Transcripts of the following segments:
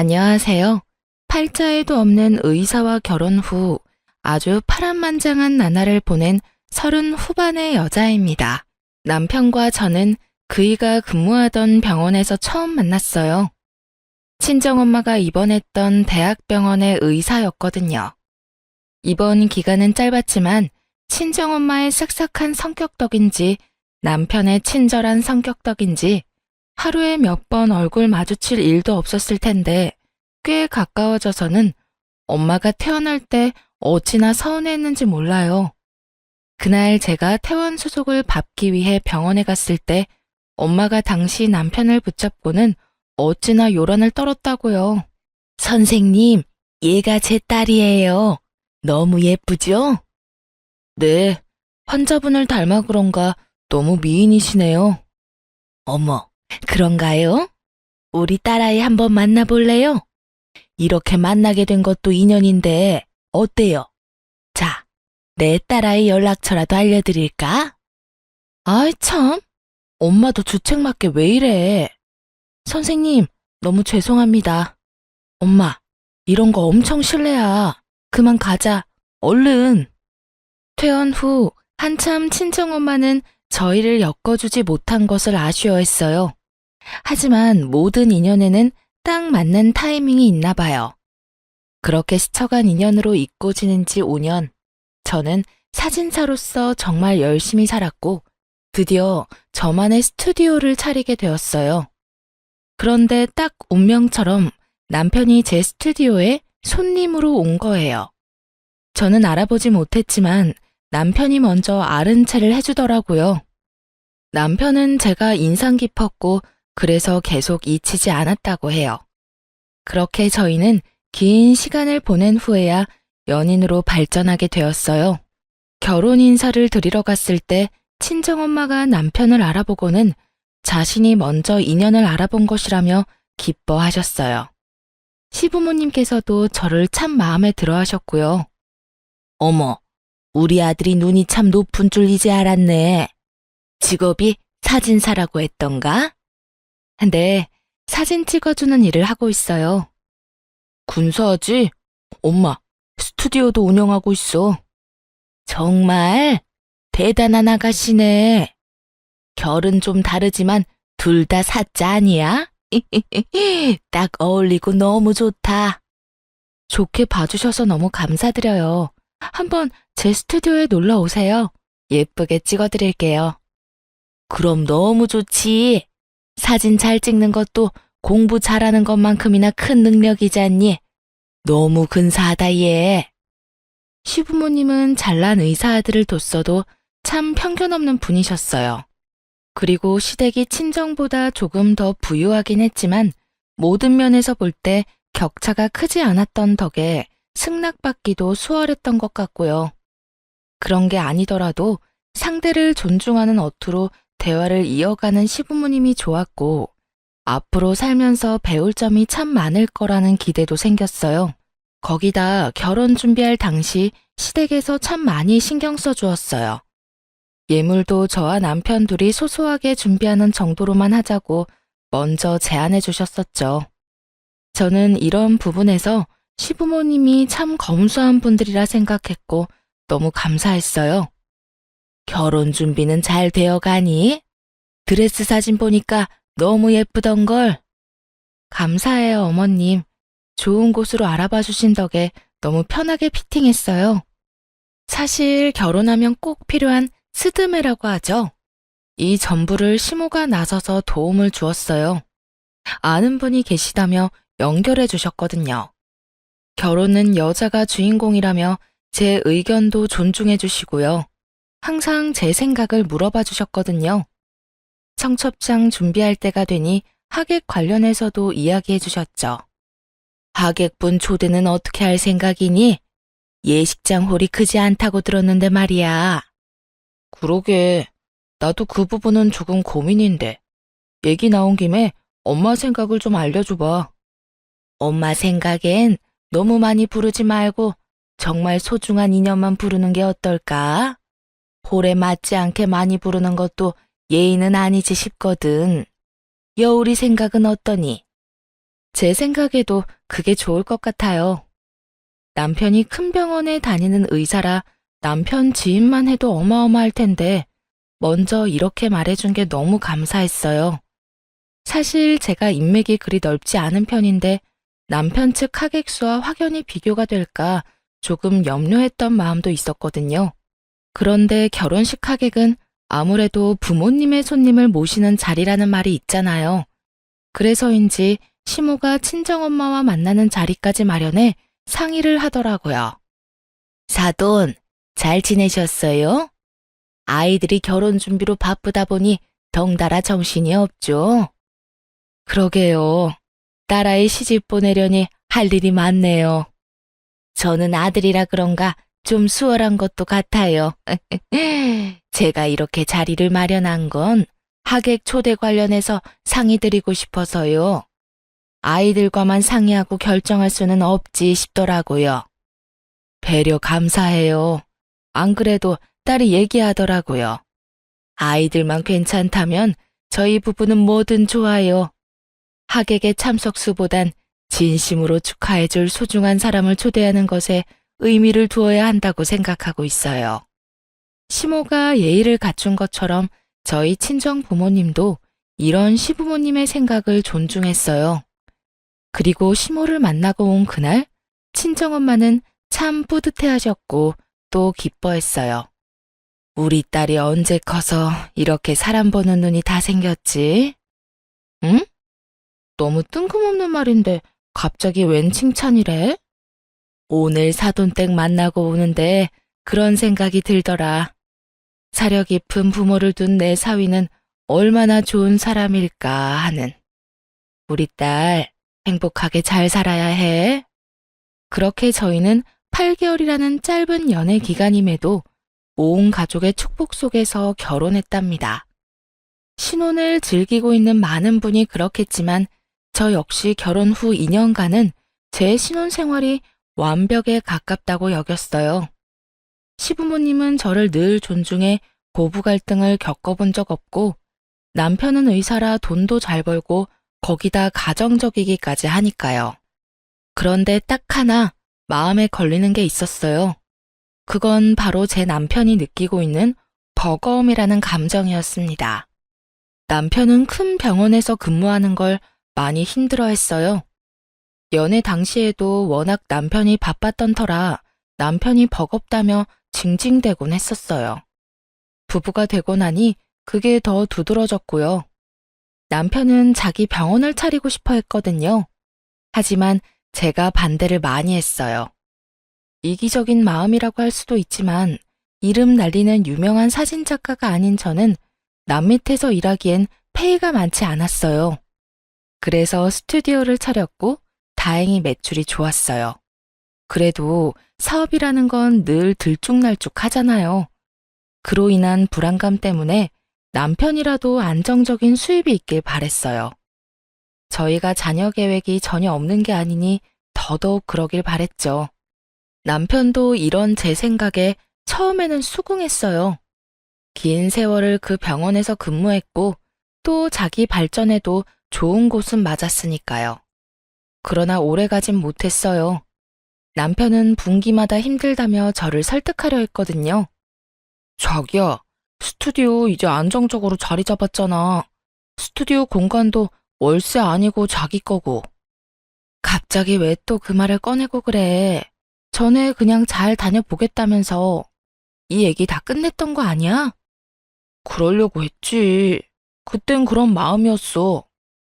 안녕하세요. 팔자에도 없는 의사와 결혼 후 아주 파란만장한 나날을 보낸 30 후반의 여자입니다. 남편과 저는 그이가 근무하던 병원에서 처음 만났어요. 친정엄마가 입원했던 대학병원의 의사였거든요. 입원 기간은 짧았지만 친정엄마의 싹싹한 성격 덕인지 남편의 친절한 성격 덕인지 하루에 몇 번 얼굴 마주칠 일도 없었을 텐데 꽤 가까워져서는 엄마가 퇴원할 때 어찌나 서운했는지 몰라요. 그날 제가 퇴원 수속을 밟기 위해 병원에 갔을 때 엄마가 당시 남편을 붙잡고는 어찌나 요란을 떨었다고요. 선생님, 얘가 제 딸이에요. 너무 예쁘죠? 네, 환자분을 닮아 그런가 너무 미인이시네요. 어머, 그런가요? 우리 딸아이 한번 만나볼래요? 이렇게 만나게 된 것도 인연인데 어때요? 자, 내 딸아이 연락처라도 알려드릴까? 아이 참, 엄마도 주책맞게 왜 이래? 선생님, 너무 죄송합니다. 엄마, 이런 거 엄청 실례야. 그만 가자. 얼른. 퇴원 후 한참 친정엄마는 저희를 엮어주지 못한 것을 아쉬워했어요. 하지만 모든 인연에는 딱 맞는 타이밍이 있나 봐요. 그렇게 스쳐간 인연으로 잊고 지낸 지 5년, 저는 사진사로서 정말 열심히 살았고 드디어 저만의 스튜디오를 차리게 되었어요. 그런데 딱 운명처럼 남편이 제 스튜디오에 손님으로 온 거예요. 저는 알아보지 못했지만 남편이 먼저 아른 체를 해주더라고요. 남편은 제가 인상 깊었고 그래서 계속 잊히지 않았다고 해요. 그렇게 저희는 긴 시간을 보낸 후에야 연인으로 발전하게 되었어요. 결혼 인사를 드리러 갔을 때 친정엄마가 남편을 알아보고는 자신이 먼저 인연을 알아본 것이라며 기뻐하셨어요. 시부모님께서도 저를 참 마음에 들어 하셨고요. 어머, 우리 아들이 눈이 참 높은 줄 이제 알았네. 직업이 사진사라고 했던가? 네, 사진 찍어주는 일을 하고 있어요. 군사하지? 엄마, 스튜디오도 운영하고 있어. 정말 대단한 아가씨네. 결은 좀 다르지만 둘 다 사자 아니야? 딱 어울리고 너무 좋다. 좋게 봐주셔서 너무 감사드려요. 한번 제 스튜디오에 놀러 오세요. 예쁘게 찍어드릴게요. 그럼 너무 좋지. 사진 잘 찍는 것도 공부 잘하는 것만큼이나 큰 능력이지 않니? 너무 근사하다 얘. 시부모님은 잘난 의사 아들을 뒀어도 참 편견 없는 분이셨어요. 그리고 시댁이 친정보다 조금 더 부유하긴 했지만 모든 면에서 볼 때 격차가 크지 않았던 덕에 승낙받기도 수월했던 것 같고요. 그런 게 아니더라도 상대를 존중하는 어투로 대화를 이어가는 시부모님이 좋았고 앞으로 살면서 배울 점이 참 많을 거라는 기대도 생겼어요. 거기다 결혼 준비할 당시 시댁에서 참 많이 신경 써주었어요. 예물도 저와 남편 둘이 소소하게 준비하는 정도로만 하자고 먼저 제안해 주셨었죠. 저는 이런 부분에서 시부모님이 참 검소한 분들이라 생각했고 너무 감사했어요. 결혼 준비는 잘 되어 가니? 드레스 사진 보니까 너무 예쁘던걸. 감사해요, 어머님. 좋은 곳으로 알아봐 주신 덕에 너무 편하게 피팅했어요. 사실 결혼하면 꼭 필요한 스드메라고 하죠. 이 전부를 시모가 나서서 도움을 주었어요. 아는 분이 계시다며 연결해 주셨거든요. 결혼은 여자가 주인공이라며 제 의견도 존중해 주시고요. 항상 제 생각을 물어봐 주셨거든요. 청첩장 준비할 때가 되니 하객 관련해서도 이야기해 주셨죠. 하객분 초대는 어떻게 할 생각이니? 예식장 홀이 크지 않다고 들었는데 말이야. 그러게, 나도 그 부분은 조금 고민인데. 얘기 나온 김에 엄마 생각을 좀 알려줘봐. 엄마 생각엔 너무 많이 부르지 말고 정말 소중한 인연만 부르는 게 어떨까? 홀에 맞지 않게 많이 부르는 것도 예의는 아니지 싶거든. 여울이 생각은 어떠니? 제 생각에도 그게 좋을 것 같아요. 남편이 큰 병원에 다니는 의사라 남편 지인만 해도 어마어마할 텐데 먼저 이렇게 말해준 게 너무 감사했어요. 사실 제가 인맥이 그리 넓지 않은 편인데 남편 측 하객수와 확연히 비교가 될까 조금 염려했던 마음도 있었거든요. 그런데 결혼식 하객은 아무래도 부모님의 손님을 모시는 자리라는 말이 있잖아요. 그래서인지 시모가 친정엄마와 만나는 자리까지 마련해 상의를 하더라고요. 사돈, 잘 지내셨어요? 아이들이 결혼 준비로 바쁘다 보니 덩달아 정신이 없죠? 그러게요. 딸아이 시집 보내려니 할 일이 많네요. 저는 아들이라 그런가 좀 수월한 것도 같아요. 제가 이렇게 자리를 마련한 건 하객 초대 관련해서 상의 드리고 싶어서요. 아이들과만 상의하고 결정할 수는 없지 싶더라고요. 배려 감사해요. 안 그래도 딸이 얘기하더라고요. 아이들만 괜찮다면 저희 부부는 뭐든 좋아요. 하객의 참석수보단 진심으로 축하해줄 소중한 사람을 초대하는 것에 의미를 두어야 한다고 생각하고 있어요. 시모가 예의를 갖춘 것처럼 저희 친정 부모님도 이런 시부모님의 생각을 존중했어요. 그리고 시모를 만나고 온 그날 친정엄마는 참 뿌듯해하셨고 또 기뻐했어요. 우리 딸이 언제 커서 이렇게 사람 보는 눈이 다 생겼지? 응? 너무 뜬금없는 말인데 갑자기 웬 칭찬이래? 오늘 사돈댁 만나고 오는데 그런 생각이 들더라. 사려 깊은 부모를 둔 내 사위는 얼마나 좋은 사람일까 하는. 우리 딸 행복하게 잘 살아야 해. 그렇게 저희는 8개월이라는 짧은 연애 기간임에도 온 가족의 축복 속에서 결혼했답니다. 신혼을 즐기고 있는 많은 분이 그렇겠지만 저 역시 결혼 후 2년간은 제 신혼 생활이 완벽에 가깝다고 여겼어요. 시부모님은 저를 늘 존중해 고부 갈등을 겪어본 적 없고 남편은 의사라 돈도 잘 벌고 거기다 가정적이기까지 하니까요. 그런데 딱 하나 마음에 걸리는 게 있었어요. 그건 바로 제 남편이 느끼고 있는 버거움이라는 감정이었습니다. 남편은 큰 병원에서 근무하는 걸 많이 힘들어했어요. 연애 당시에도 워낙 남편이 바빴던 터라 남편이 버겁다며 징징대곤 했었어요. 부부가 되고 나니 그게 더 두드러졌고요. 남편은 자기 병원을 차리고 싶어 했거든요. 하지만 제가 반대를 많이 했어요. 이기적인 마음이라고 할 수도 있지만 이름 날리는 유명한 사진작가가 아닌 저는 남 밑에서 일하기엔 페이가 많지 않았어요. 그래서 스튜디오를 차렸고 다행히 매출이 좋았어요. 그래도 사업이라는 건 늘 들쭉날쭉 하잖아요. 그로 인한 불안감 때문에 남편이라도 안정적인 수입이 있길 바랬어요. 저희가 자녀 계획이 전혀 없는 게 아니니 더더욱 그러길 바랬죠. 남편도 이런 제 생각에 처음에는 수긍했어요. 긴 세월을 그 병원에서 근무했고 또 자기 발전에도 좋은 곳은 맞았으니까요. 그러나 오래 가진 못했어요. 남편은 분기마다 힘들다며 저를 설득하려 했거든요. 자기야, 스튜디오 이제 안정적으로 자리 잡았잖아. 스튜디오 공간도 월세 아니고 자기 거고. 갑자기 왜 또 그 말을 꺼내고 그래? 전에 그냥 잘 다녀보겠다면서. 이 얘기 다 끝냈던 거 아니야? 그러려고 했지. 그땐 그런 마음이었어.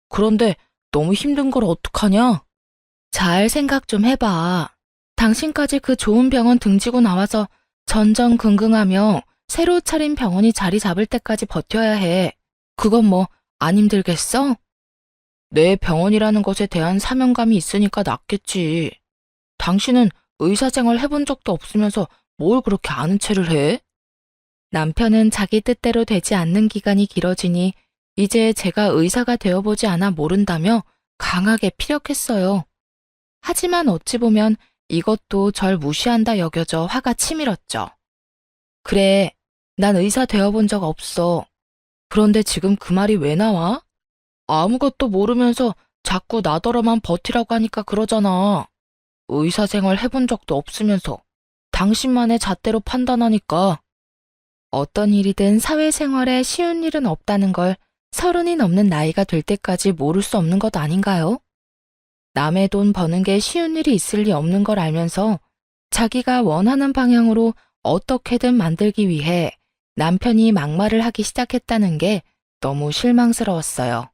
그런데 너무 힘든 걸 어떡하냐? 잘 생각 좀 해봐. 당신까지 그 좋은 병원 등지고 나와서 전전긍긍하며 새로 차린 병원이 자리 잡을 때까지 버텨야 해. 그건 뭐 안 힘들겠어? 내 병원이라는 것에 대한 사명감이 있으니까 낫겠지. 당신은 의사생활 해본 적도 없으면서 뭘 그렇게 아는 체를 해? 남편은 자기 뜻대로 되지 않는 기간이 길어지니 이제 제가 의사가 되어보지 않아 모른다며 강하게 피력했어요. 하지만 어찌 보면 이것도 절 무시한다 여겨져 화가 치밀었죠. 그래, 난 의사 되어본 적 없어. 그런데 지금 그 말이 왜 나와? 아무것도 모르면서 자꾸 나더러만 버티라고 하니까 그러잖아. 의사 생활 해본 적도 없으면서 당신만의 잣대로 판단하니까. 어떤 일이든 사회생활에 쉬운 일은 없다는 걸 30이 넘는 나이가 될 때까지 모를 수 없는 것 아닌가요? 남의 돈 버는 게 쉬운 일이 있을 리 없는 걸 알면서 자기가 원하는 방향으로 어떻게든 만들기 위해 남편이 막말을 하기 시작했다는 게 너무 실망스러웠어요.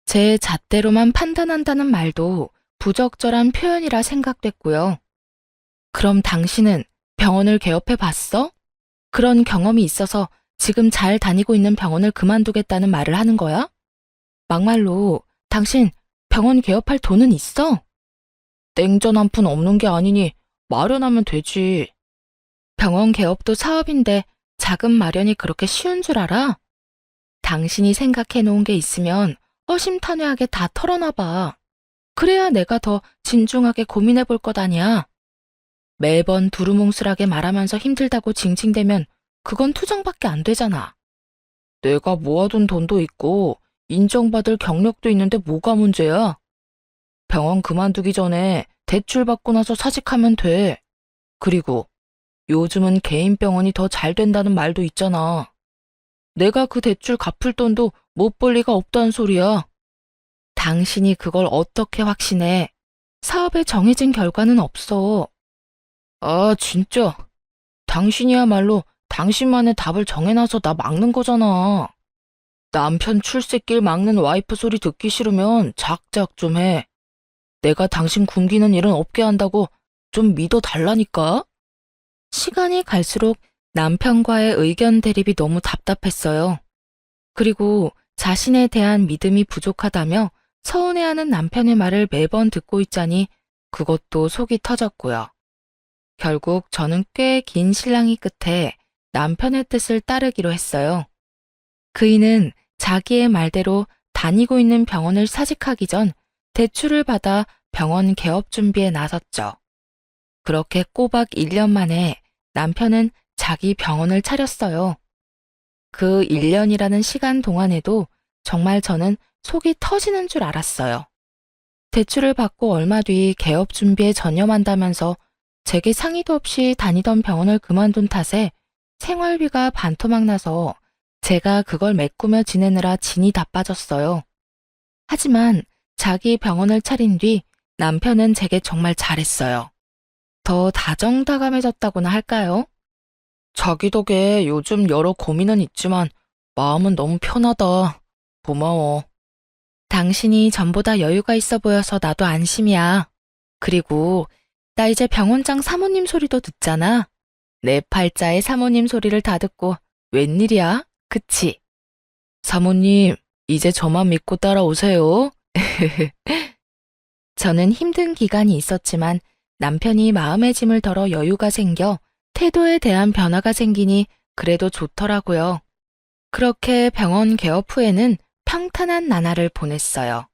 제 잣대로만 판단한다는 말도 부적절한 표현이라 생각됐고요. 그럼 당신은 병원을 개업해 봤어? 그런 경험이 있어서 지금 잘 다니고 있는 병원을 그만두겠다는 말을 하는 거야? 막말로 당신 병원 개업할 돈은 있어? 땡전 한 푼 없는 게 아니니 마련하면 되지. 병원 개업도 사업인데 자금 마련이 그렇게 쉬운 줄 알아? 당신이 생각해 놓은 게 있으면 허심탄회하게 다 털어놔봐. 그래야 내가 더 진중하게 고민해 볼 것 아니야. 매번 두루뭉술하게 말하면서 힘들다고 징징대면 그건 투정밖에 안 되잖아. 내가 모아둔 돈도 있고 인정받을 경력도 있는데 뭐가 문제야? 병원 그만두기 전에 대출 받고 나서 사직하면 돼. 그리고 요즘은 개인 병원이 더 잘 된다는 말도 있잖아. 내가 그 대출 갚을 돈도 못 벌 리가 없다는 소리야. 당신이 그걸 어떻게 확신해? 사업에 정해진 결과는 없어. 아, 진짜. 당신이야말로 당신만의 답을 정해놔서 나 막는 거잖아. 남편 출세길 막는 와이프 소리 듣기 싫으면 작작 좀 해. 내가 당신 굶기는 일은 없게 한다고 좀 믿어달라니까? 시간이 갈수록 남편과의 의견 대립이 너무 답답했어요. 그리고 자신에 대한 믿음이 부족하다며 서운해하는 남편의 말을 매번 듣고 있자니 그것도 속이 터졌고요. 결국 저는 꽤 긴 실랑이 끝에 남편의 뜻을 따르기로 했어요. 그이는 자기의 말대로 다니고 있는 병원을 사직하기 전 대출을 받아 병원 개업 준비에 나섰죠. 그렇게 꼬박 1년 만에 남편은 자기 병원을 차렸어요. 그 1년이라는 시간 동안에도 정말 저는 속이 터지는 줄 알았어요. 대출을 받고 얼마 뒤 개업 준비에 전념한다면서 제게 상의도 없이 다니던 병원을 그만둔 탓에 생활비가 반토막 나서 제가 그걸 메꾸며 지내느라 진이 다 빠졌어요. 하지만 자기 병원을 차린 뒤 남편은 제게 정말 잘했어요. 더 다정다감해졌다고나 할까요? 자기 덕에 요즘 여러 고민은 있지만 마음은 너무 편하다. 고마워. 당신이 전보다 여유가 있어 보여서 나도 안심이야. 그리고 나 이제 병원장 사모님 소리도 듣잖아. 내 팔자의 사모님 소리를 다 듣고 웬일이야? 그치? 사모님, 이제 저만 믿고 따라오세요. 저는 힘든 기간이 있었지만 남편이 마음의 짐을 덜어 여유가 생겨 태도에 대한 변화가 생기니 그래도 좋더라고요. 그렇게 병원 개업 후에는 평탄한 나날을 보냈어요.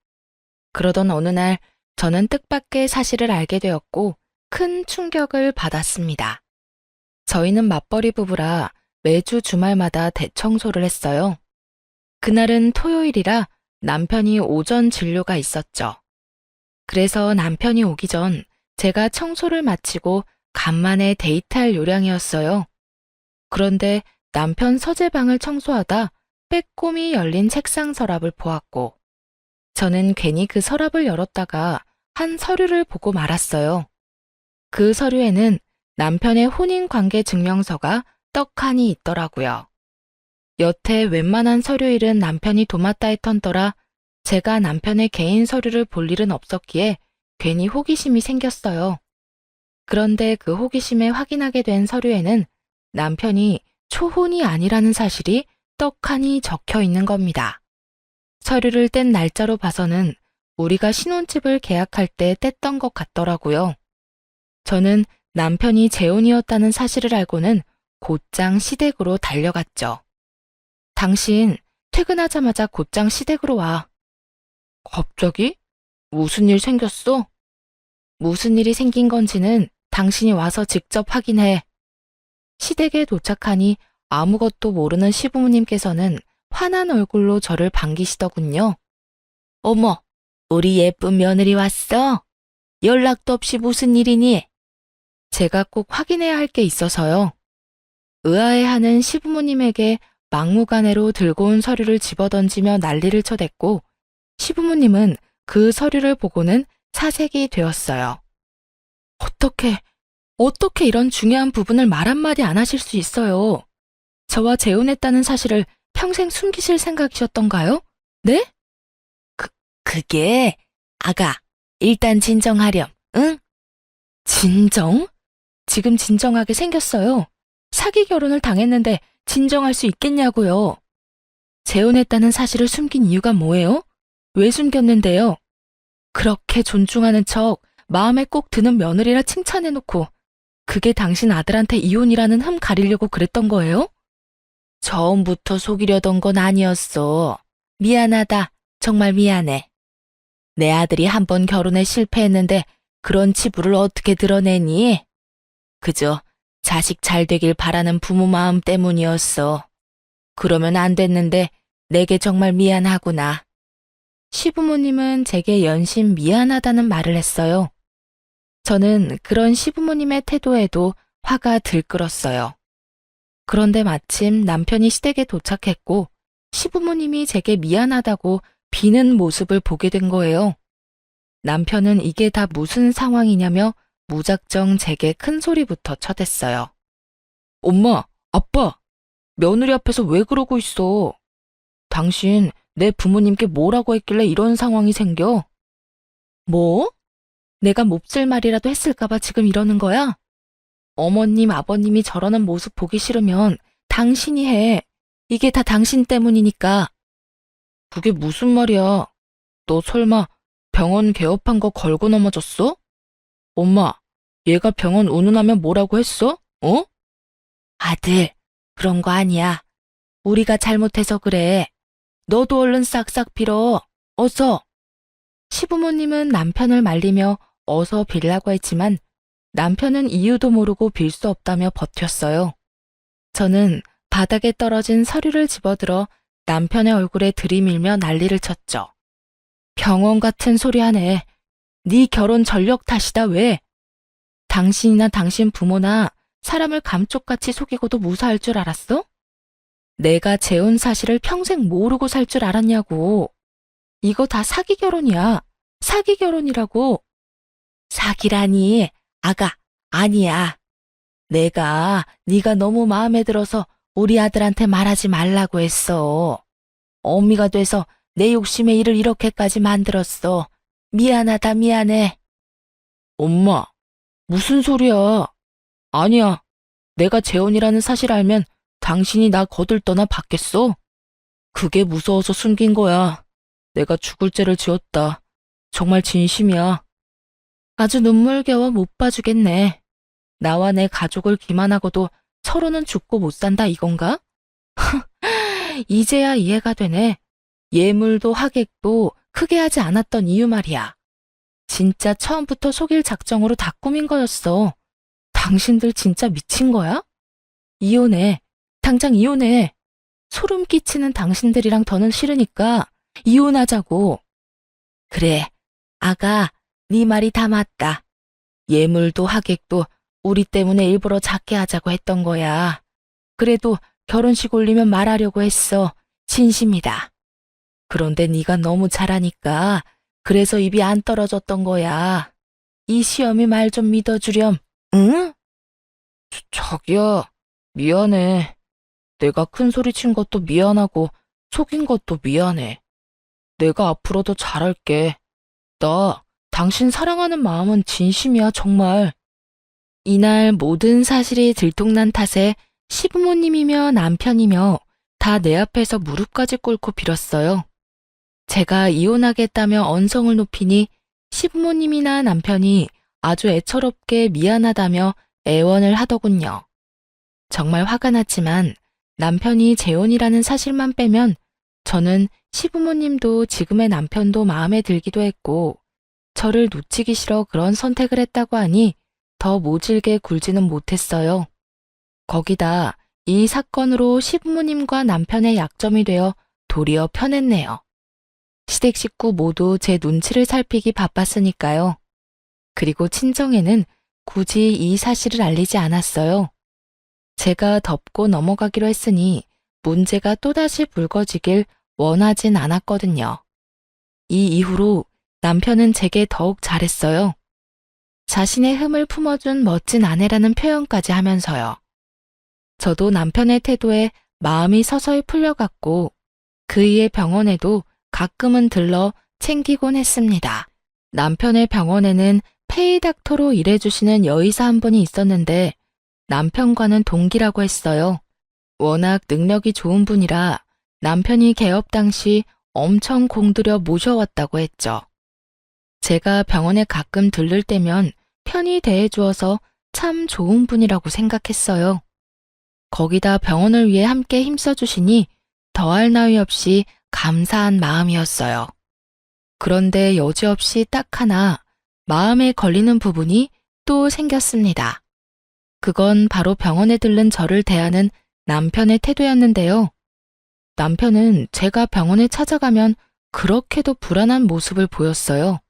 그러던 어느 날 저는 뜻밖의 사실을 알게 되었고 큰 충격을 받았습니다. 저희는 맞벌이 부부라 매주 주말마다 대청소를 했어요. 그날은 토요일이라 남편이 오전 진료가 있었죠. 그래서 남편이 오기 전 제가 청소를 마치고 간만에 데이트할 요량이었어요. 그런데 남편 서재방을 청소하다 빼꼼히 열린 책상 서랍을 보았고 저는 괜히 그 서랍을 열었다가 한 서류를 보고 말았어요. 그 서류에는 남편의 혼인관계 증명서가 떡하니 있더라고요. 여태 웬만한 서류일은 남편이 도맡아 했던더라 제가 남편의 개인 서류를 볼 일은 없었기에 괜히 호기심이 생겼어요. 그런데 그 호기심에 확인하게 된 서류에는 남편이 초혼이 아니라는 사실이 떡하니 적혀 있는 겁니다. 서류를 뗀 날짜로 봐서는 우리가 신혼집을 계약할 때 뗐던 것 같더라고요. 저는 남편이 재혼이었다는 사실을 알고는 곧장 시댁으로 달려갔죠. 당신 퇴근하자마자 곧장 시댁으로 와. 갑자기? 무슨 일 생겼어? 무슨 일이 생긴 건지는 당신이 와서 직접 확인해. 시댁에 도착하니 아무것도 모르는 시부모님께서는 화난 얼굴로 저를 반기시더군요. 어머, 우리 예쁜 며느리 왔어? 연락도 없이 무슨 일이니? 제가 꼭 확인해야 할 게 있어서요. 의아해하는 시부모님에게 막무가내로 들고 온 서류를 집어던지며 난리를 쳐댔고 시부모님은 그 서류를 보고는 사색이 되었어요. 어떻게 이런 중요한 부분을 말 한마디 안 하실 수 있어요? 저와 재혼했다는 사실을 평생 숨기실 생각이셨던가요? 네? 그게 아가, 일단 진정하렴, 응? 진정? 지금 진정하게 생겼어요. 사기 결혼을 당했는데 진정할 수 있겠냐고요. 재혼했다는 사실을 숨긴 이유가 뭐예요? 왜 숨겼는데요? 그렇게 존중하는 척 마음에 꼭 드는 며느리라 칭찬해놓고 그게 당신 아들한테 이혼이라는 흠 가리려고 그랬던 거예요? 처음부터 속이려던 건 아니었어. 미안하다. 정말 미안해. 내 아들이 한 번 결혼에 실패했는데 그런 치부를 어떻게 드러내니? 그저 자식 잘 되길 바라는 부모 마음 때문이었어. 그러면 안 됐는데 내게 정말 미안하구나. 시부모님은 제게 연신 미안하다는 말을 했어요. 저는 그런 시부모님의 태도에도 화가 들끓었어요. 그런데 마침 남편이 시댁에 도착했고 시부모님이 제게 미안하다고 비는 모습을 보게 된 거예요. 남편은 이게 다 무슨 상황이냐며 무작정 제게 큰 소리부터 쳐댔어요. 엄마, 아빠, 며느리 앞에서 왜 그러고 있어? 당신 내 부모님께 뭐라고 했길래 이런 상황이 생겨? 뭐? 내가 몹쓸 말이라도 했을까봐 지금 이러는 거야? 어머님, 아버님이 저러는 모습 보기 싫으면 당신이 해. 이게 다 당신 때문이니까. 그게 무슨 말이야? 너 설마 병원 개업한 거 걸고 넘어졌어? 엄마, 얘가 병원 운운하면 뭐라고 했어? 어? 아들, 그런 거 아니야. 우리가 잘못해서 그래. 너도 얼른 싹싹 빌어. 어서. 시부모님은 남편을 말리며 어서 빌라고 했지만 남편은 이유도 모르고 빌 수 없다며 버텼어요. 저는 바닥에 떨어진 서류를 집어들어 남편의 얼굴에 들이밀며 난리를 쳤죠. 병원 같은 소리 하네. 네 결혼 전력 탓이다 왜? 당신이나 당신 부모나 사람을 감쪽같이 속이고도 무사할 줄 알았어? 내가 재혼 사실을 평생 모르고 살 줄 알았냐고. 이거 다 사기 결혼이야. 사기 결혼이라고. 사기라니. 아가, 아니야. 내가 네가 너무 마음에 들어서 우리 아들한테 말하지 말라고 했어. 어미가 돼서 내 욕심에 일을 이렇게까지 만들었어. 미안하다 미안해. 엄마, 무슨 소리야. 아니야. 내가 재혼이라는 사실 알면 당신이 나 거들떠나 받겠어? 그게 무서워서 숨긴 거야. 내가 죽을 죄를 지었다. 정말 진심이야. 아주 눈물겨워 못 봐주겠네. 나와 내 가족을 기만하고도 서로는 죽고 못 산다 이건가? 이제야 이해가 되네. 예물도 하객도 크게 하지 않았던 이유 말이야. 진짜 처음부터 속일 작정으로 다 꾸민 거였어. 당신들 진짜 미친 거야? 이혼해. 당장 이혼해. 소름 끼치는 당신들이랑 더는 싫으니까 이혼하자고. 그래, 아가, 네 말이 다 맞다. 예물도 하객도 우리 때문에 일부러 작게 하자고 했던 거야. 그래도 결혼식 올리면 말하려고 했어. 진심이다. 그런데 네가 너무 잘하니까 그래서 입이 안 떨어졌던 거야. 이 시험이 말 좀 믿어주렴. 응? 자기야, 미안해. 내가 큰 소리 친 것도 미안하고 속인 것도 미안해. 내가 앞으로 더 잘할게. 나 당신 사랑하는 마음은 진심이야, 정말. 이날 모든 사실이 들통난 탓에 시부모님이며 남편이며 다 내 앞에서 무릎까지 꿇고 빌었어요. 제가 이혼하겠다며 언성을 높이니 시부모님이나 남편이 아주 애처롭게 미안하다며 애원을 하더군요. 정말 화가 났지만 남편이 재혼이라는 사실만 빼면 저는 시부모님도 지금의 남편도 마음에 들기도 했고 저를 놓치기 싫어 그런 선택을 했다고 하니 더 모질게 굴지는 못했어요. 거기다 이 사건으로 시부모님과 남편의 약점이 되어 도리어 편했네요. 시댁 식구 모두 제 눈치를 살피기 바빴으니까요. 그리고 친정에는 굳이 이 사실을 알리지 않았어요. 제가 덮고 넘어가기로 했으니 문제가 또다시 불거지길 원하진 않았거든요. 이 이후로 남편은 제게 더욱 잘했어요. 자신의 흠을 품어준 멋진 아내라는 표현까지 하면서요. 저도 남편의 태도에 마음이 서서히 풀려갔고 그이의 병원에도 가끔은 들러 챙기곤 했습니다. 남편의 병원에는 페이닥터로 일해주시는 여의사 한 분이 있었는데 남편과는 동기라고 했어요. 워낙 능력이 좋은 분이라 남편이 개업 당시 엄청 공들여 모셔왔다고 했죠. 제가 병원에 가끔 들를 때면 편히 대해주어서 참 좋은 분이라고 생각했어요. 거기다 병원을 위해 함께 힘써주시니 더할 나위 없이 감사한 마음이었어요. 그런데 여지없이 딱 하나 마음에 걸리는 부분이 또 생겼습니다. 그건 바로 병원에 들른 저를 대하는 남편의 태도였는데요. 남편은 제가 병원에 찾아가면 그렇게도 불안한 모습을 보였어요.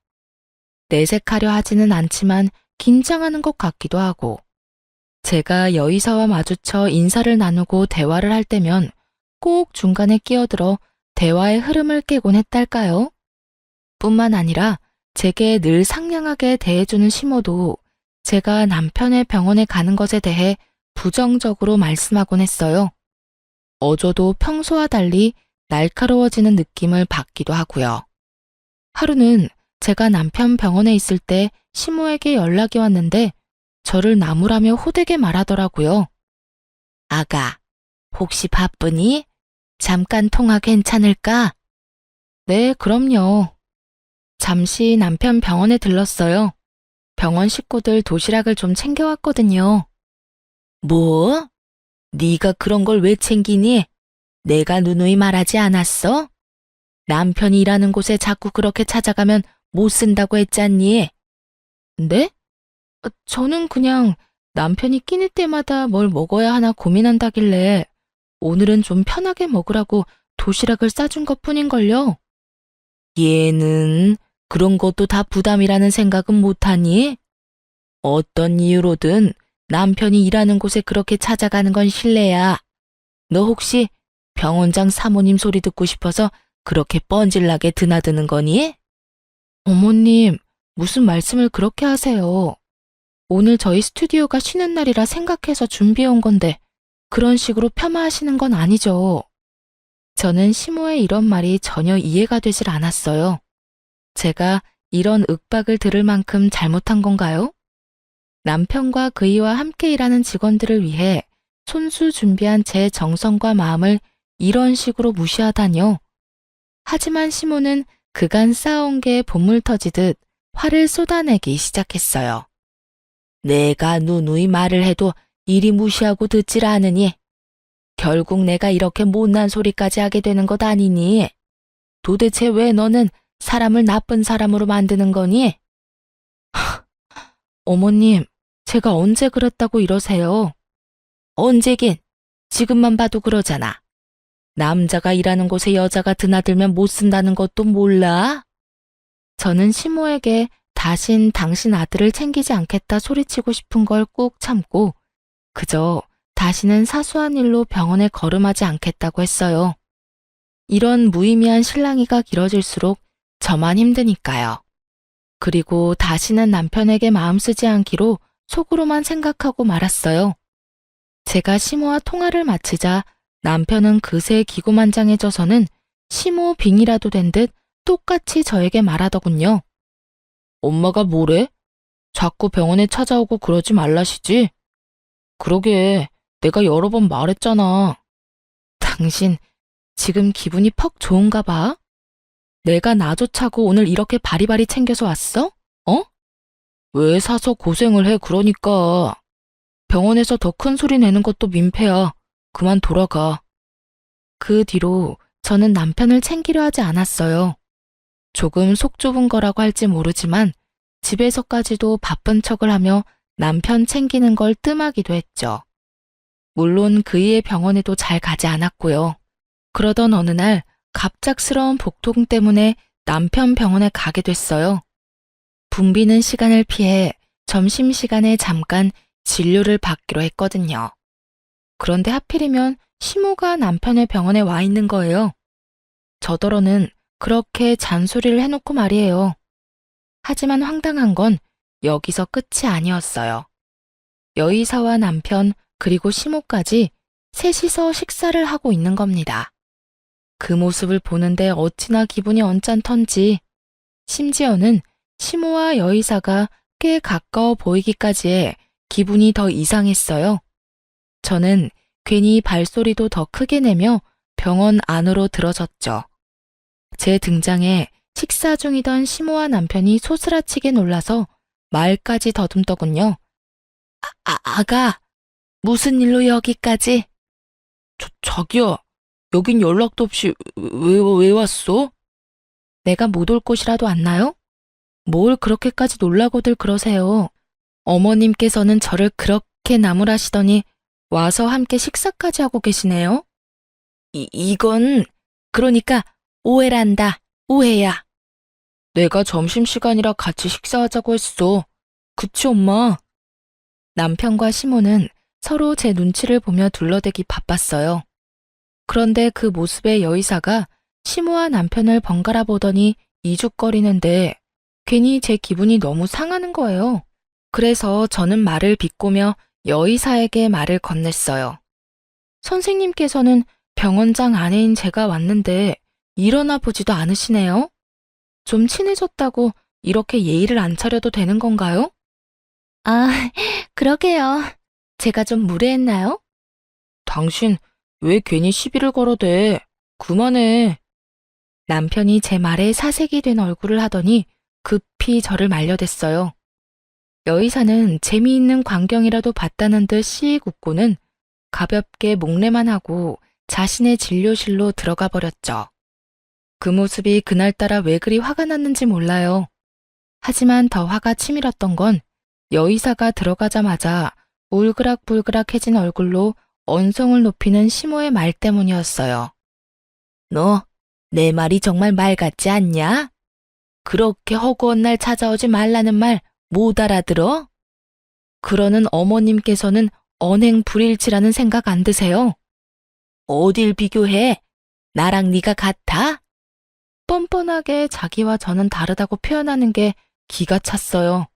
내색하려 하지는 않지만 긴장하는 것 같기도 하고, 제가 여의사와 마주쳐 인사를 나누고 대화를 할 때면 꼭 중간에 끼어들어 대화의 흐름을 깨곤 했달까요? 뿐만 아니라 제게 늘 상냥하게 대해주는 시모도 제가 남편의 병원에 가는 것에 대해 부정적으로 말씀하곤 했어요. 어조도 평소와 달리 날카로워지는 느낌을 받기도 하고요. 하루는 제가 남편 병원에 있을 때 시모에게 연락이 왔는데 저를 나무라며 호되게 말하더라고요. 아가, 혹시 바쁘니? 잠깐 통화 괜찮을까? 네, 그럼요. 잠시 남편 병원에 들렀어요. 병원 식구들 도시락을 좀 챙겨왔거든요. 뭐? 네가 그런 걸 왜 챙기니? 내가 누누이 말하지 않았어? 남편이 일하는 곳에 자꾸 그렇게 찾아가면 못 쓴다고 했잖니? 네? 저는 그냥 남편이 끼니 때마다 뭘 먹어야 하나 고민한다길래 오늘은 좀 편하게 먹으라고 도시락을 싸준 것뿐인걸요. 얘는 그런 것도 다 부담이라는 생각은 못하니? 어떤 이유로든 남편이 일하는 곳에 그렇게 찾아가는 건 실례야. 너 혹시 병원장 사모님 소리 듣고 싶어서 그렇게 뻔질나게 드나드는 거니? 어머님, 무슨 말씀을 그렇게 하세요. 오늘 저희 스튜디오가 쉬는 날이라 생각해서 준비해 온 건데 그런 식으로 폄하하시는 건 아니죠. 저는 시모의 이런 말이 전혀 이해가 되질 않았어요. 제가 이런 윽박을 들을 만큼 잘못한 건가요? 남편과 그이와 함께 일하는 직원들을 위해 손수 준비한 제 정성과 마음을 이런 식으로 무시하다뇨. 하지만 시모는 그간 쌓아온 게 본물 터지듯 화를 쏟아내기 시작했어요. 내가 누누이 말을 해도 이리 무시하고 듣질 않으니 결국 내가 이렇게 못난 소리까지 하게 되는 것 아니니? 도대체 왜 너는 사람을 나쁜 사람으로 만드는 거니? 어머님, 제가 언제 그랬다고 이러세요? 언제긴 지금만 봐도 그러잖아. 남자가 일하는 곳에 여자가 드나들면 못 쓴다는 것도 몰라? 저는 시모에게 다신 당신 아들을 챙기지 않겠다 소리치고 싶은 걸 꾹 참고 그저 다시는 사소한 일로 병원에 걸음하지 않겠다고 했어요. 이런 무의미한 실랑이가 길어질수록 저만 힘드니까요. 그리고 다시는 남편에게 마음 쓰지 않기로 속으로만 생각하고 말았어요. 제가 시모와 통화를 마치자 남편은 그새 기고만장해져서는 시모 빙이라도 된 듯 똑같이 저에게 말하더군요. 엄마가 뭐래? 자꾸 병원에 찾아오고 그러지 말라시지? 그러게, 내가 여러 번 말했잖아. 당신 지금 기분이 퍽 좋은가 봐? 내가 나조차고 오늘 이렇게 바리바리 챙겨서 왔어? 어? 왜 사서 고생을 해 그러니까. 병원에서 더 큰 소리 내는 것도 민폐야. 그만 돌아가. 그 뒤로 저는 남편을 챙기려 하지 않았어요. 조금 속 좁은 거라고 할지 모르지만 집에서까지도 바쁜 척을 하며 남편 챙기는 걸 뜸하기도 했죠. 물론 그이의 병원에도 잘 가지 않았고요. 그러던 어느 날 갑작스러운 복통 때문에 남편 병원에 가게 됐어요. 붐비는 시간을 피해 점심시간에 잠깐 진료를 받기로 했거든요. 그런데 하필이면 시모가 남편의 병원에 와 있는 거예요. 저더러는 그렇게 잔소리를 해놓고 말이에요. 하지만 황당한 건 여기서 끝이 아니었어요. 여의사와 남편 그리고 시모까지 셋이서 식사를 하고 있는 겁니다. 그 모습을 보는데 어찌나 기분이 언짢던지 심지어는 시모와 여의사가 꽤 가까워 보이기까지 해 기분이 더 이상했어요. 저는 괜히 발소리도 더 크게 내며 병원 안으로 들어섰죠. 제 등장에 식사 중이던 시모와 남편이 소스라치게 놀라서 말까지 더듬더군요. 아가, 무슨 일로 여기까지? 자기야, 여긴 연락도 없이 왜 왔어? 내가 못 올 곳이라도 왔나요? 뭘 그렇게까지 놀라고들 그러세요. 어머님께서는 저를 그렇게 나무라시더니 와서 함께 식사까지 하고 계시네요. 이건 그러니까 오해란다. 오해야. 내가 점심시간이라 같이 식사하자고 했어. 그치 엄마? 남편과 시모는 서로 제 눈치를 보며 둘러대기 바빴어요. 그런데 그 모습의 여의사가 시모와 남편을 번갈아 보더니 이죽거리는데 괜히 제 기분이 너무 상하는 거예요. 그래서 저는 말을 비꼬며 여의사에게 말을 건넸어요. 선생님께서는 병원장 아내인 제가 왔는데 일어나 보지도 않으시네요. 좀 친해졌다고 이렇게 예의를 안 차려도 되는 건가요? 아, 그러게요. 제가 좀 무례했나요? 당신 왜 괜히 시비를 걸어대? 그만해. 남편이 제 말에 사색이 된 얼굴을 하더니 급히 저를 말려댔어요. 여의사는 재미있는 광경이라도 봤다는 듯 씩 웃고는 가볍게 목례만 하고 자신의 진료실로 들어가 버렸죠. 그 모습이 그날따라 왜 그리 화가 났는지 몰라요. 하지만 더 화가 치밀었던 건 여의사가 들어가자마자 울그락불그락해진 얼굴로 언성을 높이는 시모의 말 때문이었어요. 너, 내 말이 정말 말 같지 않냐? 그렇게 허구한 날 찾아오지 말라는 말 못 알아들어? 그러는 어머님께서는 언행불일치라는 생각 안 드세요? 어딜 비교해? 나랑 네가 같아? 뻔뻔하게 자기와 저는 다르다고 표현하는 게 기가 찼어요.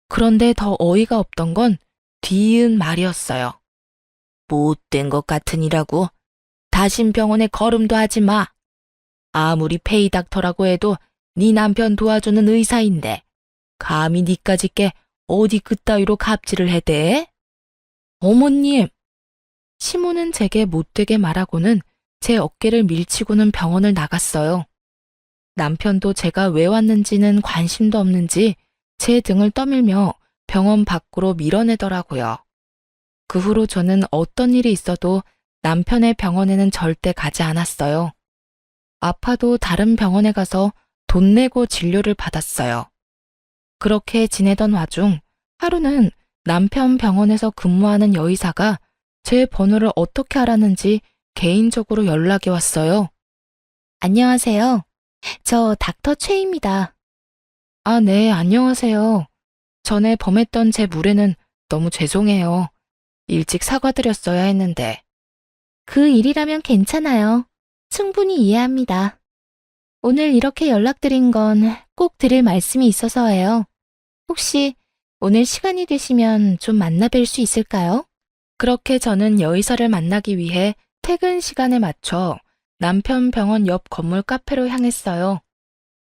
그런데 더 어이가 없던 건 뒤이은 말이었어요. 못된 것 같으니라고. 다신 병원에 걸음도 하지 마. 아무리 페이닥터라고 해도 네 남편 도와주는 의사인데 감히 니까지 게 어디 그따위로 갑질을 해대? 어머님! 시모는 제게 못되게 말하고는 제 어깨를 밀치고는 병원을 나갔어요. 남편도 제가 왜 왔는지는 관심도 없는지 제 등을 떠밀며 병원 밖으로 밀어내더라고요. 그 후로 저는 어떤 일이 있어도 남편의 병원에는 절대 가지 않았어요. 아파도 다른 병원에 가서 돈 내고 진료를 받았어요. 그렇게 지내던 와중 하루는 남편 병원에서 근무하는 여의사가 제 번호를 어떻게 알았는지 개인적으로 연락이 왔어요. 안녕하세요. 저 닥터 최입니다. 아, 네, 안녕하세요. 전에 범했던 제 무례는 너무 죄송해요. 일찍 사과드렸어야 했는데. 그 일이라면 괜찮아요. 충분히 이해합니다. 오늘 이렇게 연락드린 건 꼭 드릴 말씀이 있어서예요. 혹시 오늘 시간이 되시면 좀 만나 뵐 수 있을까요? 그렇게 저는 여의사를 만나기 위해 퇴근 시간에 맞춰 남편 병원 옆 건물 카페로 향했어요.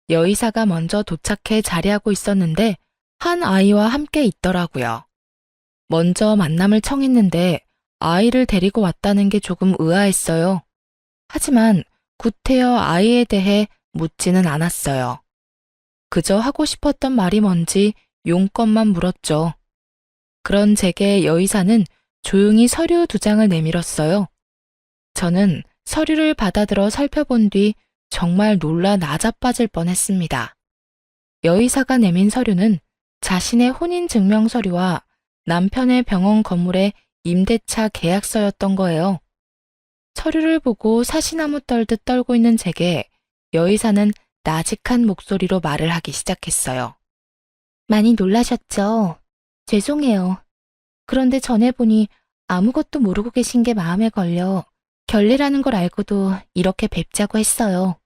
여의사가 먼저 도착해 자리하고 있었는데 한 아이와 함께 있더라고요. 먼저 만남을 청했는데 아이를 데리고 왔다는 게 조금 의아했어요. 하지만 구태여 아이에 대해 묻지는 않았어요. 그저 하고 싶었던 말이 뭔지 용건만 물었죠. 그런 제게 여의사는 조용히 서류 2장을 내밀었어요. 저는 서류를 받아들어 살펴본 뒤 정말 놀라 나자빠질 뻔했습니다. 여의사가 내민 서류는 자신의 혼인증명서류와 남편의 병원 건물의 임대차 계약서였던 거예요. 서류를 보고 사시나무 떨듯 떨고 있는 제게 여의사는 나직한 목소리로 말을 하기 시작했어요. 많이 놀라셨죠? 죄송해요. 그런데 전에 보니 아무것도 모르고 계신 게 마음에 걸려 결례라는 걸 알고도 이렇게 뵙자고 했어요.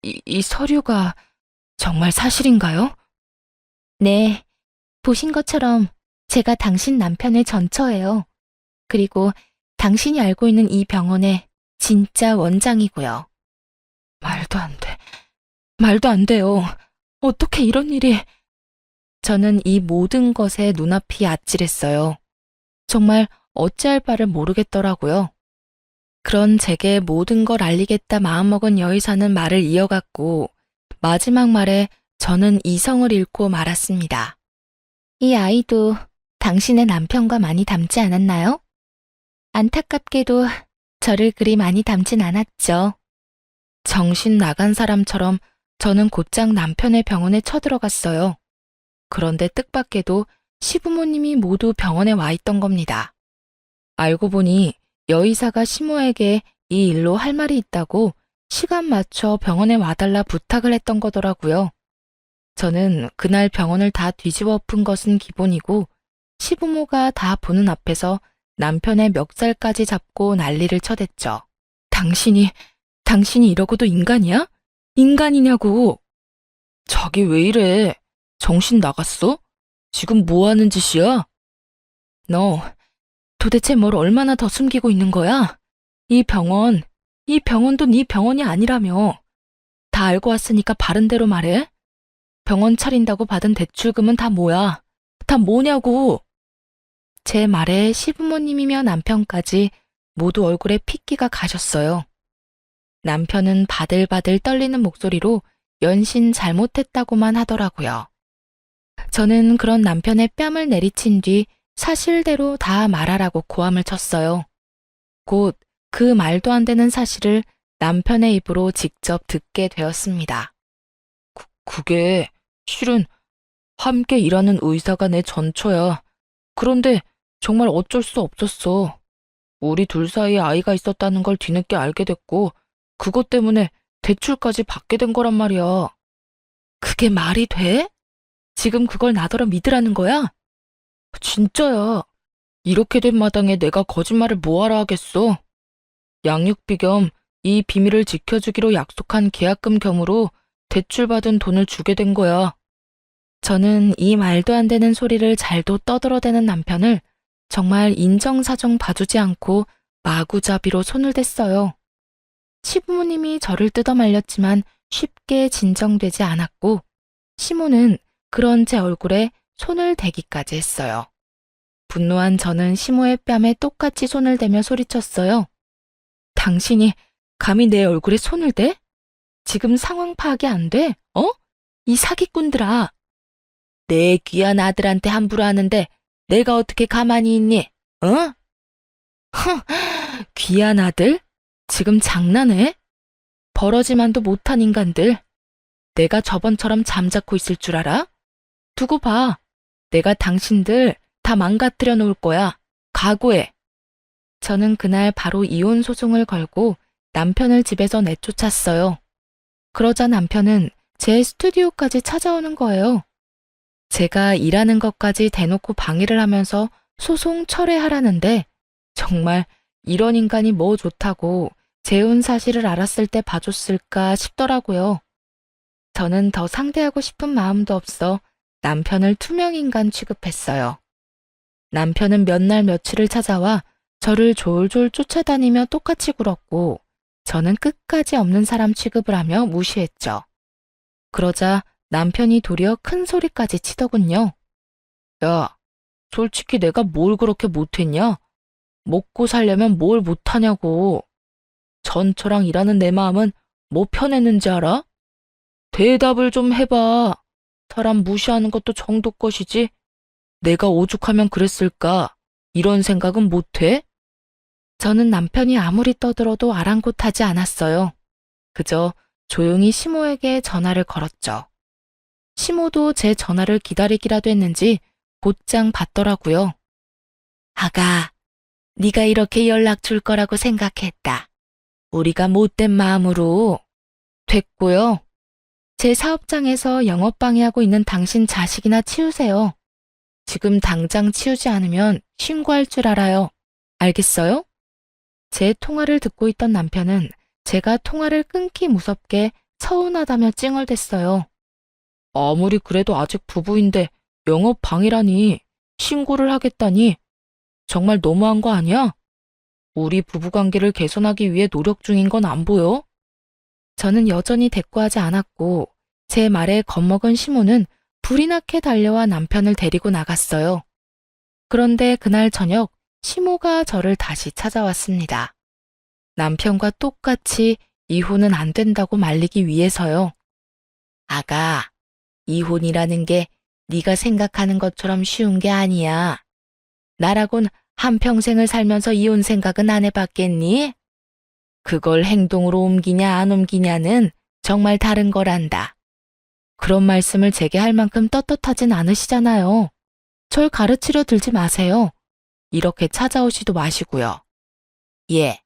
이 서류가 정말 사실인가요? 네, 보신 것처럼 제가 당신 남편의 전처예요. 그리고 당신이 알고 있는 이 병원의 진짜 원장이고요. 말도 안 돼. 말도 안 돼요. 어떻게 이런 일이... 저는 이 모든 것에 눈앞이 아찔했어요. 정말 어찌할 바를 모르겠더라고요. 그런 제게 모든 걸 알리겠다 마음먹은 여의사는 말을 이어갔고 마지막 말에 저는 이성을 잃고 말았습니다. 이 아이도 당신의 남편과 많이 닮지 않았나요? 안타깝게도 저를 그리 많이 닮진 않았죠. 정신 나간 사람처럼 저는 곧장 남편의 병원에 쳐들어갔어요. 그런데 뜻밖에도 시부모님이 모두 병원에 와 있던 겁니다. 알고 보니 여의사가 시모에게 이 일로 할 말이 있다고 시간 맞춰 병원에 와달라 부탁을 했던 거더라고요. 저는 그날 병원을 다 뒤집어 엎은 것은 기본이고 시부모가 다 보는 앞에서 남편의 멱살까지 잡고 난리를 쳐댔죠. 당신이 이러고도 인간이야? 인간이냐고. 자기 왜 이래? 정신 나갔어? 지금 뭐 하는 짓이야? 너 도대체 뭘 얼마나 더 숨기고 있는 거야? 이 병원도 네 병원이 아니라며. 다 알고 왔으니까 바른 대로 말해. 병원 차린다고 받은 대출금은 다 뭐야? 다 뭐냐고. 제 말에 시부모님이며 남편까지 모두 얼굴에 핏기가 가셨어요. 남편은 바들바들 떨리는 목소리로 연신 잘못했다고만 하더라고요. 저는 그런 남편의 뺨을 내리친 뒤 사실대로 다 말하라고 고함을 쳤어요. 곧 그 말도 안 되는 사실을 남편의 입으로 직접 듣게 되었습니다. 그게 실은 함께 일하는 의사가 내 전처야. 그런데 정말 어쩔 수 없었어. 우리 둘 사이에 아이가 있었다는 걸 뒤늦게 알게 됐고 그것 때문에 대출까지 받게 된 거란 말이야. 그게 말이 돼? 지금 그걸 나더러 믿으라는 거야? 진짜야. 이렇게 된 마당에 내가 거짓말을 뭐하러 하겠어. 양육비 겸 이 비밀을 지켜주기로 약속한 계약금 겸으로 대출받은 돈을 주게 된 거야. 저는 이 말도 안 되는 소리를 잘도 떠들어대는 남편을 정말 인정사정 봐주지 않고 마구잡이로 손을 댔어요. 시부모님이 저를 뜯어말렸지만 쉽게 진정되지 않았고 시모는 그런 제 얼굴에 손을 대기까지 했어요. 분노한 저는 시모의 뺨에 똑같이 손을 대며 소리쳤어요. 당신이 감히 내 얼굴에 손을 대? 지금 상황 파악이 안 돼? 이 사기꾼들아. 내 귀한 아들한테 함부로 하는데 내가 어떻게 가만히 있니? 귀한 아들? 지금 장난해? 버러지만도 못한 인간들. 내가 저번처럼 잠자코 있을 줄 알아? 두고 봐. 내가 당신들 다 망가뜨려 놓을 거야. 각오해. 저는 그날 바로 이혼 소송을 걸고 남편을 집에서 내쫓았어요. 그러자 남편은 제 스튜디오까지 찾아오는 거예요. 제가 일하는 것까지 대놓고 방해를 하면서 소송 철회하라는데 정말 이런 인간이 뭐 좋다고 재혼 사실을 알았을 때 봐줬을까 싶더라고요. 저는 더 상대하고 싶은 마음도 없어 남편을 투명인간 취급했어요. 남편은 몇 날 며칠을 찾아와 저를 졸졸 쫓아다니며 똑같이 굴었고 저는 끝까지 없는 사람 취급을 하며 무시했죠. 그러자 남편이 도리어 큰 소리까지 치더군요. 야, 솔직히 내가 뭘 그렇게 못했냐? 먹고 살려면 뭘 못하냐고. 전처랑 일하는 내 마음은 뭐 편했는지 알아? 대답을 좀 해봐. 사람 무시하는 것도 정도 것이지. 내가 오죽하면 그랬을까? 이런 생각은 못해? 저는 남편이 아무리 떠들어도 아랑곳하지 않았어요. 그저 조용히 시모에게 전화를 걸었죠. 시모도 제 전화를 기다리기라도 했는지 곧장 받더라고요. 아가, 네가 이렇게 연락 줄 거라고 생각했다. 우리가 못된 마음으로. 됐고요. 제 사업장에서 영업 방해하고 있는 당신 자식이나 치우세요. 지금 당장 치우지 않으면 신고할 줄 알아요. 알겠어요? 제 통화를 듣고 있던 남편은 제가 통화를 끊기 무섭게 서운하다며 찡얼댔어요. 아무리 그래도 아직 부부인데 영업 방해라니, 신고를 하겠다니, 정말 너무한 거 아니야? 우리 부부관계를 개선하기 위해 노력 중인 건 안 보여? 저는 여전히 대꾸하지 않았고 제 말에 겁먹은 시모는 불이 나게 달려와 남편을 데리고 나갔어요. 그런데 그날 저녁 시모가 저를 다시 찾아왔습니다. 남편과 똑같이 이혼은 안 된다고 말리기 위해서요. 아가, 이혼이라는 게 네가 생각하는 것처럼 쉬운 게 아니야. 나라곤 한평생을 살면서 이혼 생각은 안 해봤겠니? 그걸 행동으로 옮기냐 안 옮기냐는 정말 다른 거란다. 그런 말씀을 제게 할 만큼 떳떳하진 않으시잖아요. 절 가르치려 들지 마세요. 이렇게 찾아오지도 마시고요. 예,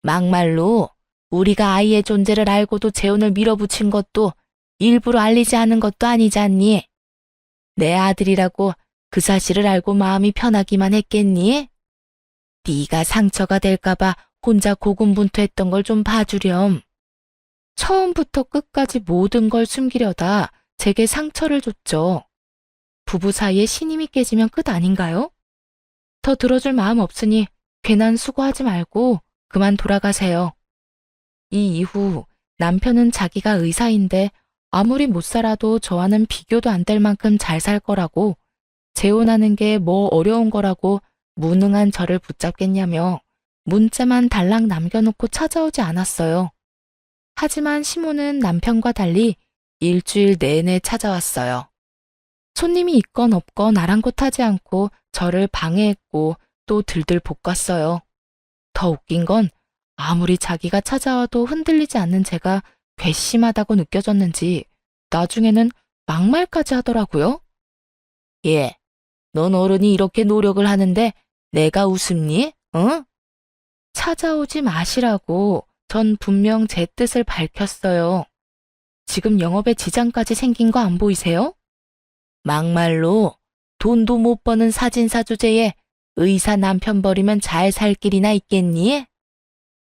막말로 우리가 아이의 존재를 알고도 재혼을 밀어붙인 것도 일부러 알리지 않은 것도 아니잖니. 내 아들이라고 그 사실을 알고 마음이 편하기만 했겠니? 네가 상처가 될까봐 혼자 고군분투했던 걸 좀 봐주렴. 처음부터 끝까지 모든 걸 숨기려다 제게 상처를 줬죠. 부부 사이에 신임이 깨지면 끝 아닌가요? 더 들어줄 마음 없으니 괜한 수고하지 말고 그만 돌아가세요. 이 이후 남편은 자기가 의사인데 아무리 못 살아도 저와는 비교도 안 될 만큼 잘 살 거라고, 재혼하는 게 뭐 어려운 거라고 무능한 저를 붙잡겠냐며 문자만 달랑 남겨놓고 찾아오지 않았어요. 하지만 시모는 남편과 달리 일주일 내내 찾아왔어요. 손님이 있건 없건 아랑곳하지 않고 저를 방해했고 또 들들 볶았어요. 더 웃긴 건 아무리 자기가 찾아와도 흔들리지 않는 제가 괘씸하다고 느껴졌는지 나중에는 막말까지 하더라고요. 예, 넌 어른이 이렇게 노력을 하는데 내가 웃음니? 응? 찾아오지 마시라고 전 분명 제 뜻을 밝혔어요. 지금 영업에 지장까지 생긴 거 안 보이세요? 막말로 돈도 못 버는 사진사 주제에 의사 남편 버리면 잘 살 길이나 있겠니?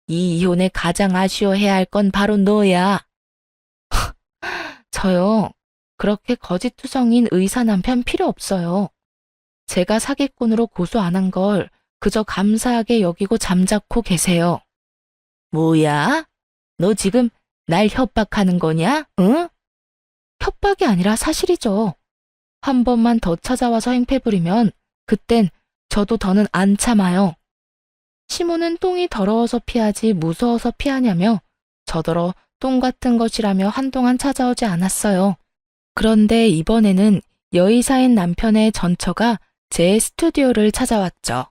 이 이혼에 가장 아쉬워해야 할 건 바로 너야. 저요, 그렇게 거짓투성인 의사 남편 필요 없어요. 제가 사기꾼으로 고소 안 한 걸 그저 감사하게 여기고 잠자코 계세요. 뭐야? 너 지금 날 협박하는 거냐? 응? 협박이 아니라 사실이죠. 한 번만 더 찾아와서 행패 부리면 그땐 저도 더는 안 참아요. 시모는 똥이 더러워서 피하지 무서워서 피하냐며 저더러 똥 같은 것이라며 한동안 찾아오지 않았어요. 그런데 이번에는 여의사인 남편의 전처가 제 스튜디오를 찾아왔죠.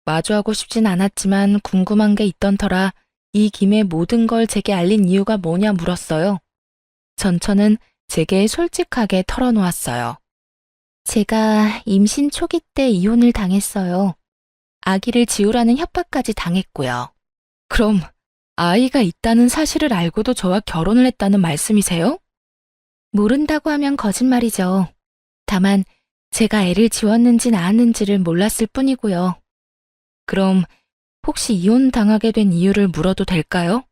마주하고 싶진 않았지만 궁금한 게 있던 터라 이 김에 모든 걸 제게 알린 이유가 뭐냐 물었어요. 전처는 제게 솔직하게 털어놓았어요. 제가 임신 초기 때 이혼을 당했어요. 아기를 지우라는 협박까지 당했고요. 그럼 아이가 있다는 사실을 알고도 저와 결혼을 했다는 말씀이세요? 모른다고 하면 거짓말이죠. 다만 제가 애를 지웠는지 낳았는지를 몰랐을 뿐이고요. 그럼 혹시 이혼 당하게 된 이유를 물어도 될까요?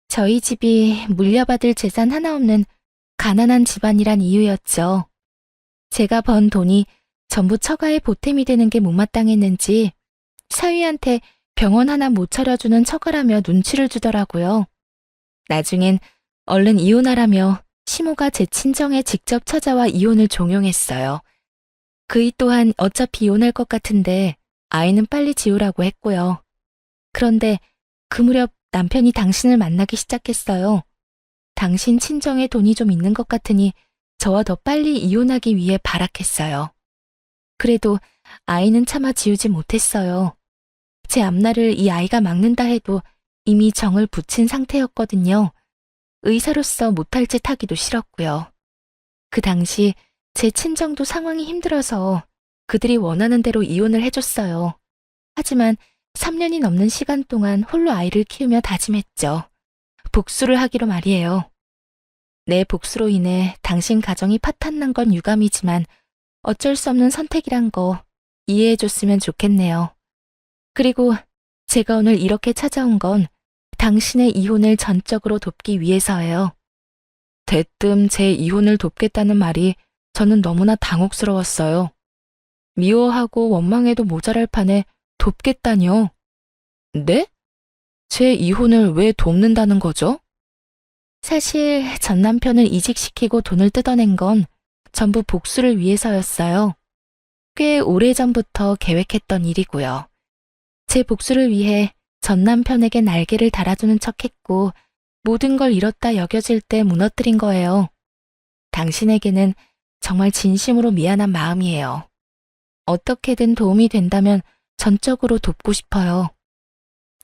저희 집이 물려받을 재산 하나 없는 가난한 집안이란 이유였죠. 제가 번 돈이 전부 처가의 보탬이 되는 게 못마땅했는지 사위한테 병원 하나 못 차려주는 처가라며 눈치를 주더라고요. 나중엔 얼른 이혼하라며 시모가 제 친정에 직접 찾아와 이혼을 종용했어요. 그이 또한 어차피 이혼할 것 같은데 아이는 빨리 지우라고 했고요. 그런데 그 무렵 남편이 당신을 만나기 시작했어요. 당신 친정에 돈이 좀 있는 것 같으니 저와 더 빨리 이혼하기 위해 발악했어요. 그래도 아이는 차마 지우지 못했어요. 제 앞날을 이 아이가 막는다 해도 이미 정을 붙인 상태였거든요. 의사로서 못할 짓 하기도 싫었고요. 그 당시 제 친정도 상황이 힘들어서 그들이 원하는 대로 이혼을 해줬어요. 하지만 3년이 넘는 시간 동안 홀로 아이를 키우며 다짐했죠. 복수를 하기로 말이에요. 내 복수로 인해 당신 가정이 파탄난 건 유감이지만 어쩔 수 없는 선택이란 거 이해해줬으면 좋겠네요. 그리고 제가 오늘 이렇게 찾아온 건 당신의 이혼을 전적으로 돕기 위해서예요. 대뜸 제 이혼을 돕겠다는 말이 저는 너무나 당혹스러웠어요. 미워하고 원망해도 모자랄 판에 돕겠다뇨. 네? 제 이혼을 왜 돕는다는 거죠? 사실 전 남편을 이직시키고 돈을 뜯어낸 건 전부 복수를 위해서였어요. 꽤 오래전부터 계획했던 일이고요. 제 복수를 위해 전 남편에게 날개를 달아주는 척했고 모든 걸 잃었다 여겨질 때 무너뜨린 거예요. 당신에게는 정말 진심으로 미안한 마음이에요. 어떻게든 도움이 된다면 전적으로 돕고 싶어요.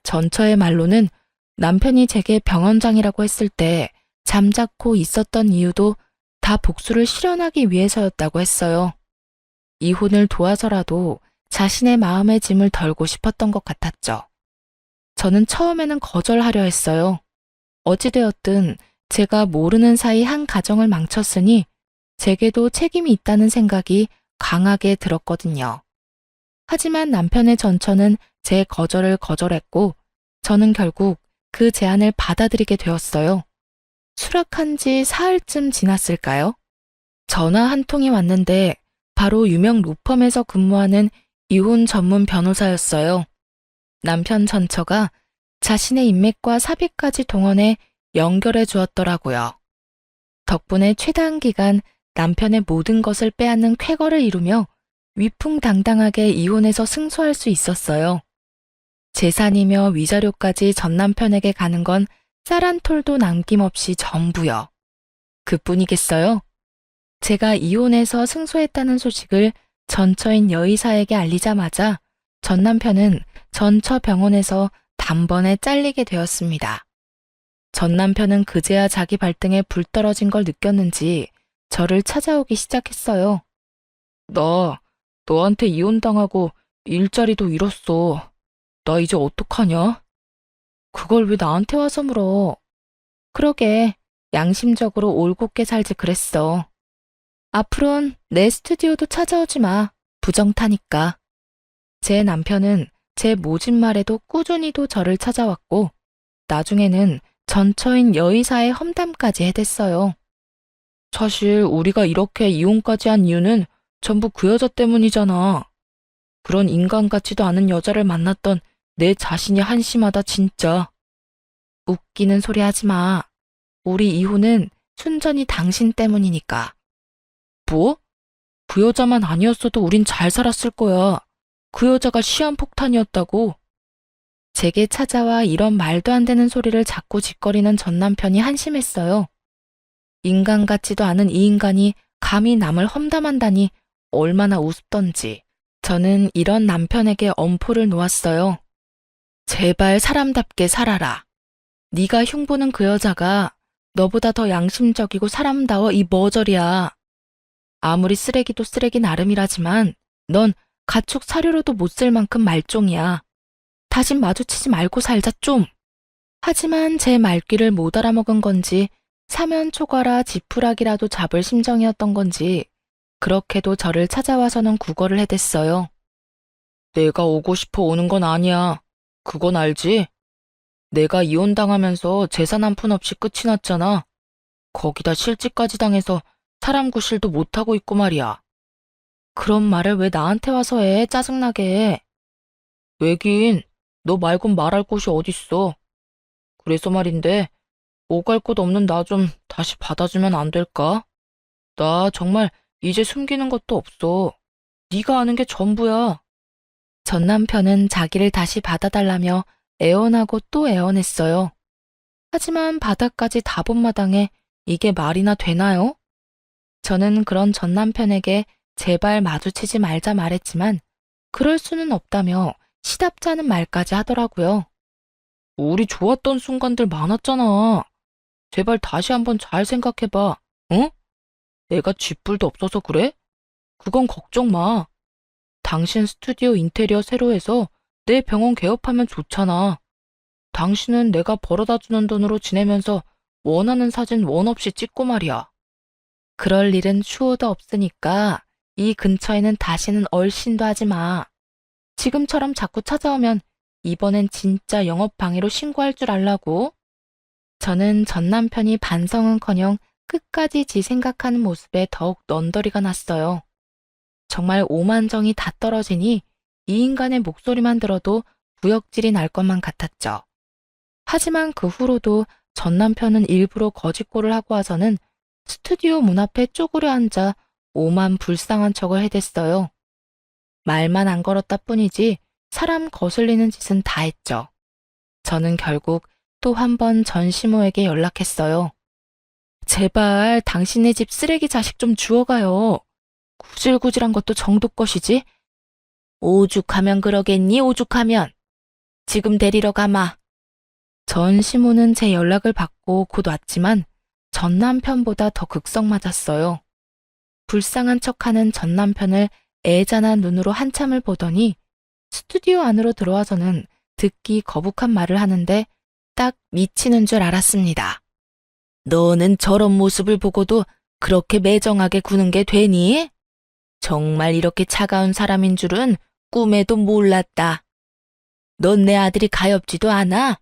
전처의 말로는 남편이 제게 병원장이라고 했을 때 잠자코 있었던 이유도 다 복수를 실현하기 위해서였다고 했어요. 이혼을 도와서라도 자신의 마음의 짐을 덜고 싶었던 것 같았죠. 저는 처음에는 거절하려 했어요. 어찌되었든 제가 모르는 사이 한 가정을 망쳤으니 제게도 책임이 있다는 생각이 강하게 들었거든요. 하지만 남편의 전처는 제 거절을 거절했고 저는 결국 그 제안을 받아들이게 되었어요. 수락한 지 사흘쯤 지났을까요? 전화 한 통이 왔는데 바로 유명 로펌에서 근무하는 이혼 전문 변호사였어요. 남편 전처가 자신의 인맥과 사비까지 동원해 연결해 주었더라고요. 덕분에 최단 기간 남편의 모든 것을 빼앗는 쾌거를 이루며 위풍당당하게 이혼해서 승소할 수 있었어요. 재산이며 위자료까지 전 남편에게 가는 건 쌀 한 톨도 남김없이 전부요. 그뿐이겠어요? 제가 이혼해서 승소했다는 소식을 전처인 여의사에게 알리자마자 전 남편은 전처 병원에서 단번에 잘리게 되었습니다. 전 남편은 그제야 자기 발등에 불 떨어진 걸 느꼈는지 저를 찾아오기 시작했어요. 나 너한테 이혼당하고 일자리도 잃었어. 나 이제 어떡하냐? 그걸 왜 나한테 와서 물어? 그러게 양심적으로 올곧게 살지 그랬어. 앞으론 내 스튜디오도 찾아오지 마. 부정타니까. 제 남편은 제 모진 말에도 꾸준히도 저를 찾아왔고 나중에는 전처인 여의사의 험담까지 해댔어요. 사실 우리가 이렇게 이혼까지 한 이유는 전부 그 여자 때문이잖아. 그런 인간 같지도 않은 여자를 만났던 내 자신이 한심하다 진짜. 웃기는 소리 하지 마. 우리 이혼은 순전히 당신 때문이니까. 뭐? 그 여자만 아니었어도 우린 잘 살았을 거야. 그 여자가 시한폭탄이었다고. 제게 찾아와 이런 말도 안 되는 소리를 자꾸 짓거리는 전 남편이 한심했어요. 인간 같지도 않은 이 인간이 감히 남을 험담한다니 얼마나 우습던지. 저는 이런 남편에게 엄포를 놓았어요. 제발 사람답게 살아라. 네가 흉보는 그 여자가 너보다 더 양심적이고 사람다워 이 머저리야. 아무리 쓰레기도 쓰레기 나름이라지만 넌 가축 사료로도 못 쓸 만큼 말종이야. 다신 마주치지 말고 살자 좀. 하지만 제 말귀를 못 알아먹은 건지 사면 초과라 지푸라기라도 잡을 심정이었던 건지 그렇게도 저를 찾아와서는 구걸을 해댔어요. 내가 오고 싶어 오는 건 아니야. 그건 알지? 내가 이혼당하면서 재산 한 푼 없이 끝이 났잖아. 거기다 실직까지 당해서 사람 구실도 못하고 있고 말이야. 그런 말을 왜 나한테 와서 해? 짜증나게. 왜긴 너 말곤 말할 곳이 어딨어. 그래서 말인데 오갈 곳 없는 나 좀 다시 받아주면 안 될까? 나 정말 이제 숨기는 것도 없어. 네가 아는 게 전부야. 전 남편은 자기를 다시 받아달라며 애원하고 또 애원했어요. 하지만 바닥까지 다 본 마당에 이게 말이나 되나요? 저는 그런 전 남편에게 제발 마주치지 말자 말했지만 그럴 수는 없다며 시답잖은 말까지 하더라고요. 우리 좋았던 순간들 많았잖아. 제발 다시 한번 잘 생각해봐. 응? 내가 쥐뿔도 없어서 그래? 그건 걱정 마. 당신 스튜디오 인테리어 새로 해서 내 병원 개업하면 좋잖아. 당신은 내가 벌어다 주는 돈으로 지내면서 원하는 사진 원 없이 찍고 말이야. 그럴 일은 추호도 없으니까 이 근처에는 다시는 얼씬도 하지 마. 지금처럼 자꾸 찾아오면 이번엔 진짜 영업방해로 신고할 줄 알라고. 저는 전 남편이 반성은커녕 끝까지 지 생각하는 모습에 더욱 넌더리가 났어요. 정말 오만정이 다 떨어지니 이 인간의 목소리만 들어도 구역질이 날 것만 같았죠. 하지만 그 후로도 전 남편은 일부러 거짓골을 하고 와서는 스튜디오 문 앞에 쪼그려 앉아 오만 불쌍한 척을 해댔어요. 말만 안 걸었다 뿐이지 사람 거슬리는 짓은 다 했죠. 저는 결국 또 한 번 전시모에게 연락했어요. 제발 당신네 집 쓰레기 자식 좀 주워가요. 구질구질한 것도 정도 것이지. 오죽하면 그러겠니, 오죽하면. 지금 데리러 가마. 전시모는 제 연락을 받고 곧 왔지만 전 남편보다 더 극성 맞았어요. 불쌍한 척하는 전 남편을 애잔한 눈으로 한참을 보더니 스튜디오 안으로 들어와서는 듣기 거북한 말을 하는데 딱 미치는 줄 알았습니다. 너는 저런 모습을 보고도 그렇게 매정하게 구는 게 되니? 정말 이렇게 차가운 사람인 줄은 꿈에도 몰랐다. 넌 내 아들이 가엾지도 않아?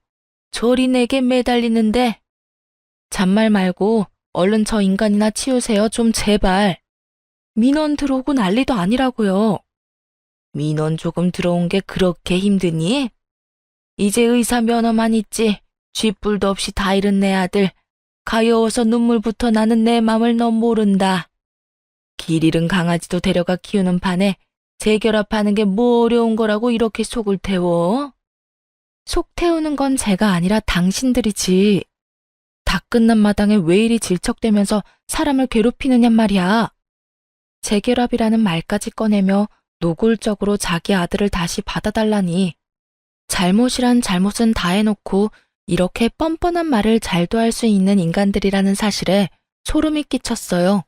저리 내게 매달리는데. 잔말 말고 얼른 저 인간이나 치우세요, 좀 제발. 민원 들어오고 난리도 아니라고요. 민원 조금 들어온 게 그렇게 힘드니? 이제 의사 면허만 있지 쥐뿔도 없이 다 잃은 내 아들. 가여워서 눈물부터 나는 내 맘을 넌 모른다. 길 잃은 강아지도 데려가 키우는 판에 재결합하는 게 뭐 어려운 거라고 이렇게 속을 태워? 속 태우는 건 제가 아니라 당신들이지. 다 끝난 마당에 왜 이리 질척대면서 사람을 괴롭히느냔 말이야. 재결합이라는 말까지 꺼내며 노골적으로 자기 아들을 다시 받아달라니. 잘못이란 잘못은 다 해놓고 이렇게 뻔뻔한 말을 잘도 할 수 있는 인간들이라는 사실에 소름이 끼쳤어요.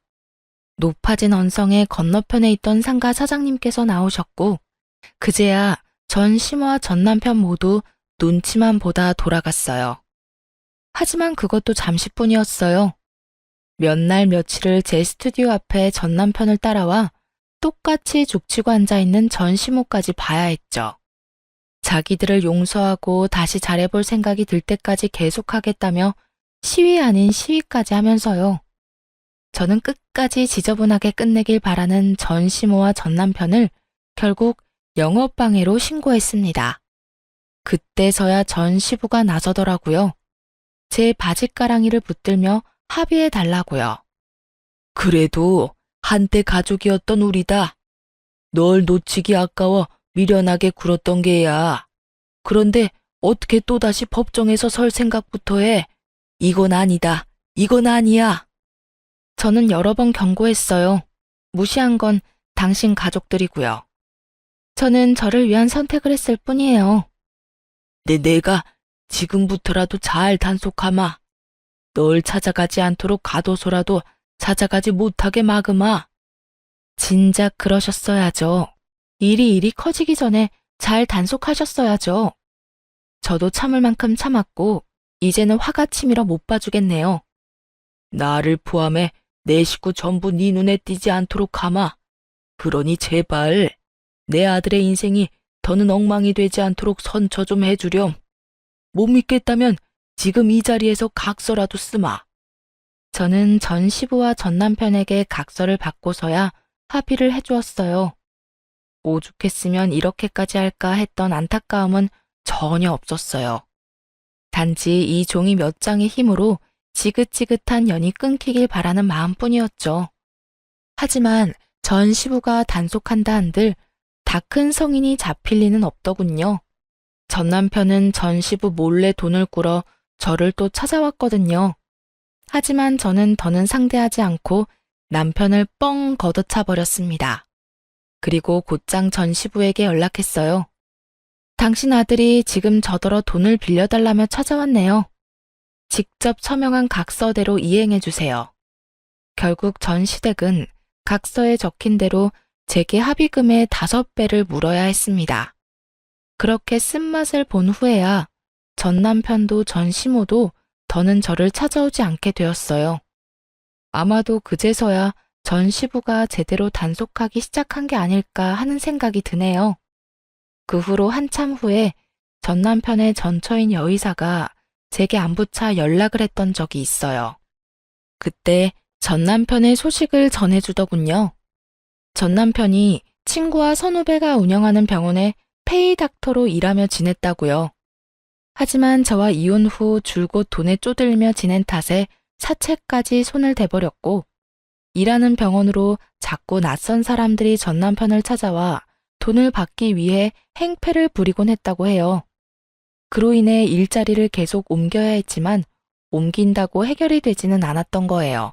높아진 언성의 건너편에 있던 상가 사장님께서 나오셨고 그제야 전 시모와 전 남편 모두 눈치만 보다 돌아갔어요. 하지만 그것도 잠시뿐이었어요. 몇 날 며칠을 제 스튜디오 앞에 전 남편을 따라와 똑같이 죽치고 앉아있는 전 시모까지 봐야 했죠. 자기들을 용서하고 다시 잘해볼 생각이 들 때까지 계속하겠다며 시위 아닌 시위까지 하면서요. 저는 끝까지 지저분하게 끝내길 바라는 전 시모와 전 남편을 결국 영업방해로 신고했습니다. 그때서야 전 시부가 나서더라고요. 제 바짓가랑이를 붙들며 합의해달라고요. 그래도 한때 가족이었던 우리다. 널 놓치기 아까워 미련하게 굴었던 게야. 그런데 어떻게 또다시 법정에서 설 생각부터 해. 이건 아니다. 이건 아니야. 저는 여러 번 경고했어요. 무시한 건 당신 가족들이고요. 저는 저를 위한 선택을 했을 뿐이에요. 내가 지금부터라도 잘 단속하마. 널 찾아가지 않도록 가둬서라도 찾아가지 못하게 막으마. 진작 그러셨어야죠. 일이 커지기 전에 잘 단속하셨어야죠. 저도 참을 만큼 참았고 이제는 화가 치밀어 못 봐주겠네요. 나를 포함해 내 식구 전부 네 눈에 띄지 않도록 하마. 그러니 제발 내 아들의 인생이 더는 엉망이 되지 않도록 선처 좀 해주렴. 못 믿겠다면 지금 이 자리에서 각서라도 쓰마. 저는 전 시부와 전 남편에게 각서를 받고서야 합의를 해주었어요. 오죽했으면 이렇게까지 할까 했던 안타까움은 전혀 없었어요. 단지 이 종이 몇 장의 힘으로 지긋지긋한 연이 끊기길 바라는 마음뿐이었죠. 하지만 전 시부가 단속한다 한들 다 큰 성인이 잡힐 리는 없더군요. 전 남편은 전 시부 몰래 돈을 꾸러 저를 또 찾아왔거든요. 하지만 저는 더는 상대하지 않고 남편을 뻥 걷어차 버렸습니다. 그리고 곧장 전 시부에게 연락했어요. 당신 아들이 지금 저더러 돈을 빌려달라며 찾아왔네요. 직접 서명한 각서대로 이행해 주세요. 결국 전 시댁은 각서에 적힌 대로 제게 합의금의 5배를 물어야 했습니다. 그렇게 쓴맛을 본 후에야 전 남편도 전 시모도 더는 저를 찾아오지 않게 되었어요. 아마도 그제서야 전 시부가 제대로 단속하기 시작한 게 아닐까 하는 생각이 드네요. 그 후로 한참 후에 전 남편의 전처인 여의사가 제게 안부차 연락을 했던 적이 있어요. 그때 전 남편의 소식을 전해주더군요. 전 남편이 친구와 선후배가 운영하는 병원에 페이 닥터로 일하며 지냈다고요. 하지만 저와 이혼 후 줄곧 돈에 쪼들며 지낸 탓에 사채까지 손을 대버렸고, 일하는 병원으로 자꾸 낯선 사람들이 전 남편을 찾아와 돈을 받기 위해 행패를 부리곤 했다고 해요. 그로 인해 일자리를 계속 옮겨야 했지만 옮긴다고 해결이 되지는 않았던 거예요.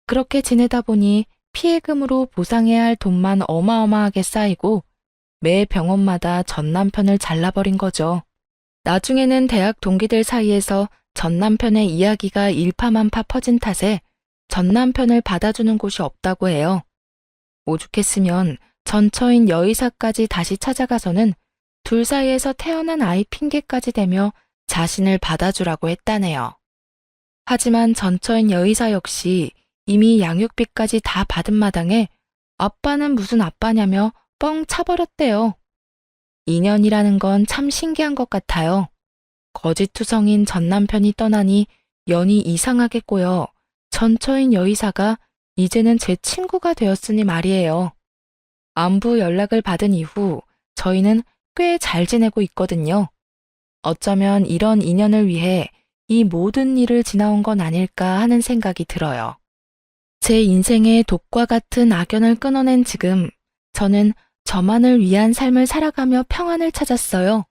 그렇게 지내다 보니 피해금으로 보상해야 할 돈만 어마어마하게 쌓이고 매 병원마다 전 남편을 잘라버린 거죠. 나중에는 대학 동기들 사이에서 전 남편의 이야기가 일파만파 퍼진 탓에 전 남편을 받아주는 곳이 없다고 해요. 오죽했으면 전처인 여의사까지 다시 찾아가서는 둘 사이에서 태어난 아이 핑계까지 대며 자신을 받아주라고 했다네요. 하지만 전처인 여의사 역시 이미 양육비까지 다 받은 마당에 아빠는 무슨 아빠냐며 뻥 차버렸대요. 인연이라는 건 참 신기한 것 같아요. 거짓투성인 전 남편이 떠나니 연이 이상하게 꼬여 전처인 여의사가 이제는 제 친구가 되었으니 말이에요. 안부 연락을 받은 이후 저희는 꽤 잘 지내고 있거든요. 어쩌면 이런 인연을 위해 이 모든 일을 지나온 건 아닐까 하는 생각이 들어요. 제 인생의 독과 같은 악연을 끊어낸 지금 저는 저만을 위한 삶을 살아가며 평안을 찾았어요.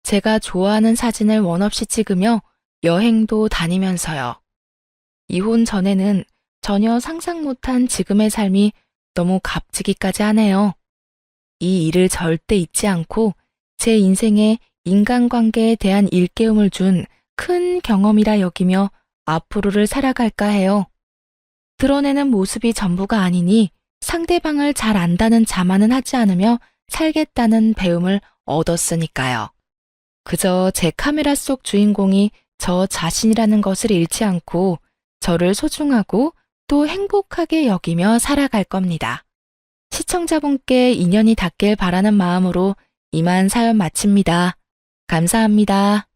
제가 좋아하는 사진을 원없이 찍으며 여행도 다니면서요. 이혼 전에는 전혀 상상 못한 지금의 삶이 너무 값지기까지 하네요. 이 일을 절대 잊지 않고 제 인생에 인간관계에 대한 일깨움을 준 큰 경험이라 여기며 앞으로를 살아갈까 해요. 드러내는 모습이 전부가 아니니 상대방을 잘 안다는 자만은 하지 않으며 살겠다는 배움을 얻었으니까요. 그저 제 카메라 속 주인공이 저 자신이라는 것을 잃지 않고 저를 소중하고 또 행복하게 여기며 살아갈 겁니다. 시청자분께 인연이 닿길 바라는 마음으로 이만 사연 마칩니다. 감사합니다.